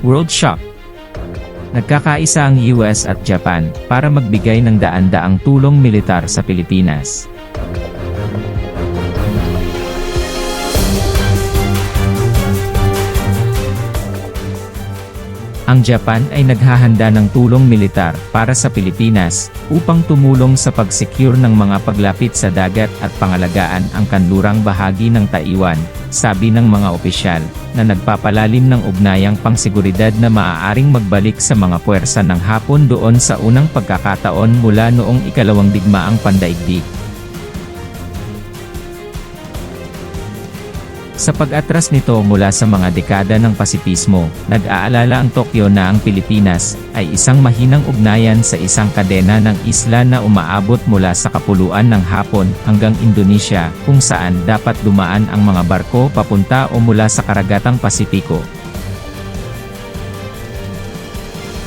World Shock. Nagkakaisa ang US at Japan para magbigay ng daan-daang tulong militar sa Pilipinas. Ang Japan ay naghahanda ng tulong militar para sa Pilipinas upang tumulong sa pag-secure ng mga paglapit sa dagat at pangalagaan ang kanlurang bahagi ng Taiwan, sabi ng mga opisyal, na nagpapalalim ng ugnayang pangseguridad na maaaring magbalik sa mga puwersa ng Hapon doon sa unang pagkakataon mula noong ikalawang digmaang pandaigdig. Sa pag-atras nito mula sa mga dekada ng pasipismo, nag-aalala ang Tokyo na ang Pilipinas ay isang mahinang ugnayan sa isang kadena ng isla na umaabot mula sa kapuluan ng Hapon hanggang Indonesia, kung saan dapat dumaan ang mga barko papunta o mula sa karagatang Pasipiko.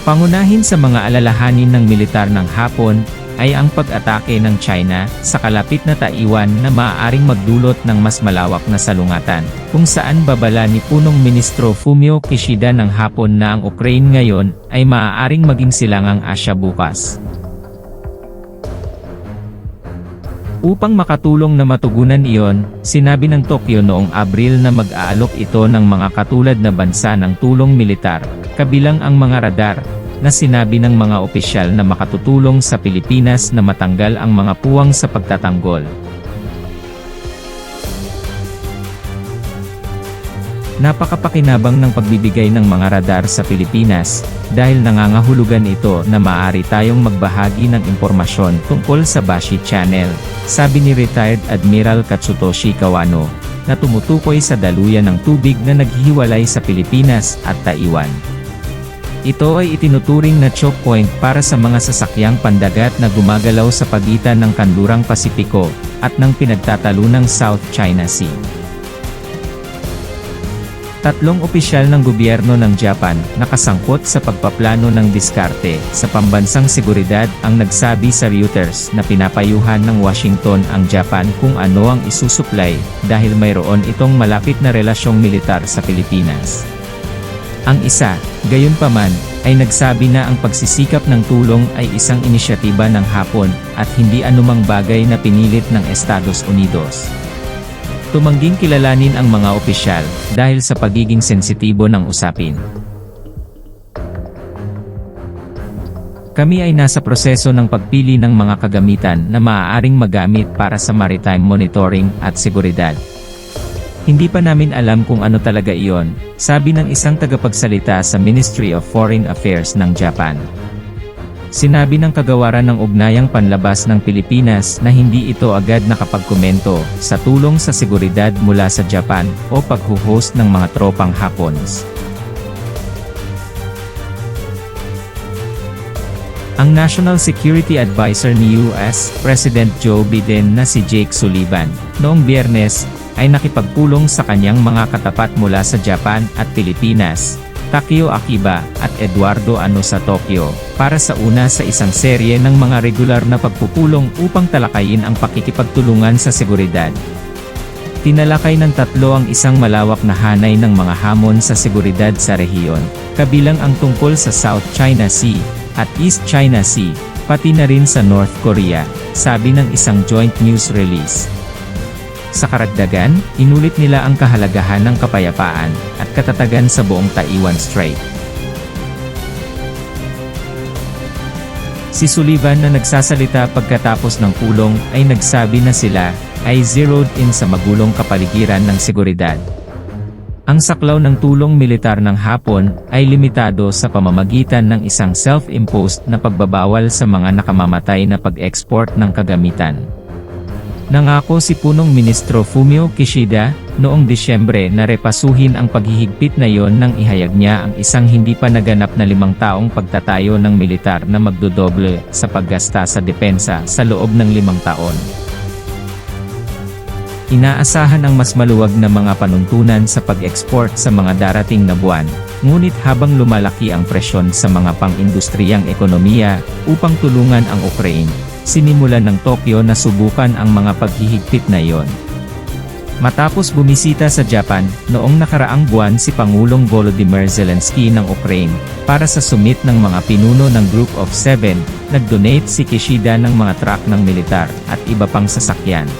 Pangunahin sa mga alalahanin ng militar ng Hapon ay ang pag-atake ng China sa kalapit na Taiwan na maaaring magdulot ng mas malawak na salungatan, kung saan babala ni Punong Ministro Fumio Kishida ng Hapon na ang Ukraine ngayon ay maaaring maging silangang Asya bukas. Upang makatulong na matugunan iyon, sinabi ng Tokyo noong Abril na mag-aalok ito ng mga katulad na bansa ng tulong militar, kabilang ang mga radar, na sinabi ng mga opisyal na makatutulong sa Pilipinas na matanggal ang mga puwang sa pagtatanggol. Napakapakinabang ng pagbibigay ng mga radar sa Pilipinas, dahil nangangahulugan ito na maaari tayong magbahagi ng impormasyon tungkol sa Bashi Channel, sabi ni Retired Admiral Katsutoshi Kawano, na tumutukoy sa daluyan ng tubig na naghihiwalay sa Pilipinas at Taiwan. Ito ay itinuturing na choke point para sa mga sasakyang pandagat na gumagalaw sa pagitan ng kanlurang Pasipiko at ng pinagtatalunang South China Sea. Tatlong opisyal ng gobyerno ng Japan nakasangkot sa pagpaplano ng diskarte sa pambansang seguridad ang nagsabi sa Reuters na pinapayuhan ng Washington ang Japan kung ano ang isusuplay dahil mayroon itong malapit na relasyong militar sa Pilipinas. Ang isa, gayunpaman, ay nagsabi na ang pagsisikap ng tulong ay isang inisyatiba ng Hapon, at hindi anumang bagay na pinilit ng Estados Unidos. Tumangging kilalanin ang mga opisyal, dahil sa pagiging sensitibo ng usapin. Kami ay nasa proseso ng pagpili ng mga kagamitan na maaaring magamit para sa maritime monitoring at seguridad. Hindi pa namin alam kung ano talaga iyon, sabi ng isang tagapagsalita sa Ministry of Foreign Affairs ng Japan. Sinabi ng kagawaran ng ugnayang panlabas ng Pilipinas na hindi ito agad nakapagkomento sa tulong sa seguridad mula sa Japan o paghuhost ng mga tropang Hapons. Ang National Security Advisor ni US President Joe Biden na si Jake Sullivan, noong Biyernes, ay nakipagpulong sa kanyang mga katapat mula sa Japan at Pilipinas, Takeo Akiba at Eduardo Ano sa Tokyo, para sa una sa isang serye ng mga regular na pagpupulong upang talakayin ang pakikipagtulungan sa seguridad. Tinalakay ng tatlo ang isang malawak na hanay ng mga hamon sa seguridad sa rehiyon, kabilang ang tungkol sa South China Sea at East China Sea, pati na rin sa North Korea, sabi ng isang joint news release. Sa karagdagan, inulit nila ang kahalagahan ng kapayapaan at katatagan sa buong Taiwan Strait. Si Sullivan na nagsasalita pagkatapos ng pulong ay nagsabi na sila ay zeroed in sa magulong kapaligiran ng seguridad. Ang saklaw ng tulong militar ng Hapon ay limitado sa pamamagitan ng isang self-imposed na pagbabawal sa mga nakamamatay na pag-export ng kagamitan. Nangako si Punong Ministro Fumio Kishida, noong Disyembre na repasuhin ang paghihigpit na yon nang ihayag niya ang isang hindi pa naganap na 5 taong pagtatayo ng militar na magdodoble sa paggasta sa depensa sa loob ng 5 taon. Inaasahan ang mas maluwag na mga panuntunan sa pag-export sa mga darating na buwan, ngunit habang lumalaki ang presyon sa mga pang-industriyang ekonomiya upang tulungan ang Ukraine, sinimulan ng Tokyo na subukan ang mga paghihigpit na iyon. Matapos bumisita sa Japan, noong nakaraang buwan si Pangulong Volodymyr Zelensky ng Ukraine, para sa summit ng mga pinuno ng Group of Seven, nag-donate si Kishida ng mga truck ng militar, at iba pang sasakyan.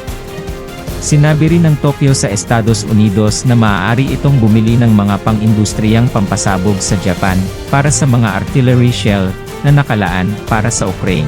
Sinabi rin ng Tokyo sa Estados Unidos na maaari itong bumili ng mga pang-industriyang pampasabog sa Japan, para sa mga artillery shell, na nakalaan, para sa Ukraine.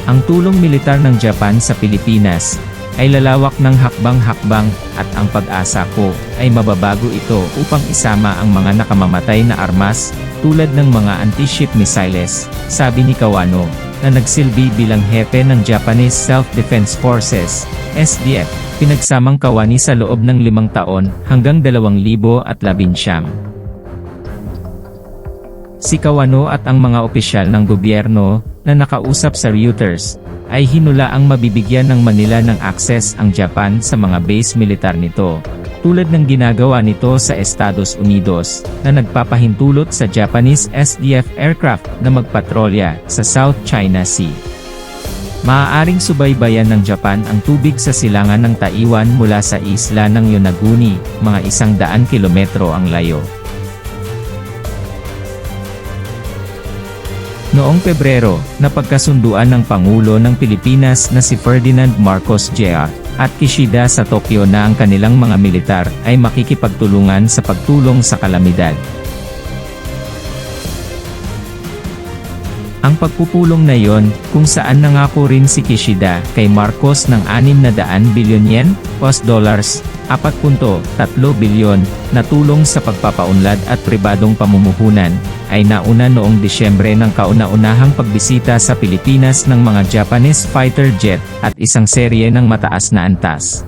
Ang tulong militar ng Japan sa Pilipinas, ay lalawak ng hakbang-hakbang, at ang pag-asa ko, ay mababago ito upang isama ang mga nakamamatay na armas, tulad ng mga anti-ship missiles, sabi ni Kawano, na nagsilbi bilang hepe ng Japanese Self-Defense Forces, SDF, pinagsamang kawani sa loob ng 5 taon, hanggang 2019. Si Kawano at ang mga opisyal ng gobyerno, na nakausap sa Reuters, ay hinulaang mabibigyan ng Manila ng akses ang Japan sa mga base militar nito, tulad ng ginagawa nito sa Estados Unidos, na nagpapahintulot sa Japanese SDF aircraft na magpatrolya sa South China Sea. Maaaring subaybayan ng Japan ang tubig sa silangan ng Taiwan mula sa isla ng Yonaguni, mga 100 kilometro ang layo. Noong Pebrero, napagkasunduan ng Pangulo ng Pilipinas na si Ferdinand Marcos Jr. at Kishida sa Tokyo na ang kanilang mga militar ay makikipagtulungan sa pagtulong sa kalamidad. Ang pagpupulong na yon, kung saan nangako rin si Kishida kay Marcos ng 600 bilyon yen, $4.3 bilyon, na tulong sa pagpapaunlad at pribadong pamumuhunan, ay nauna noong Disyembre ng kauna-unahang pagbisita sa Pilipinas ng mga Japanese fighter jet, at isang serye ng mataas na antas.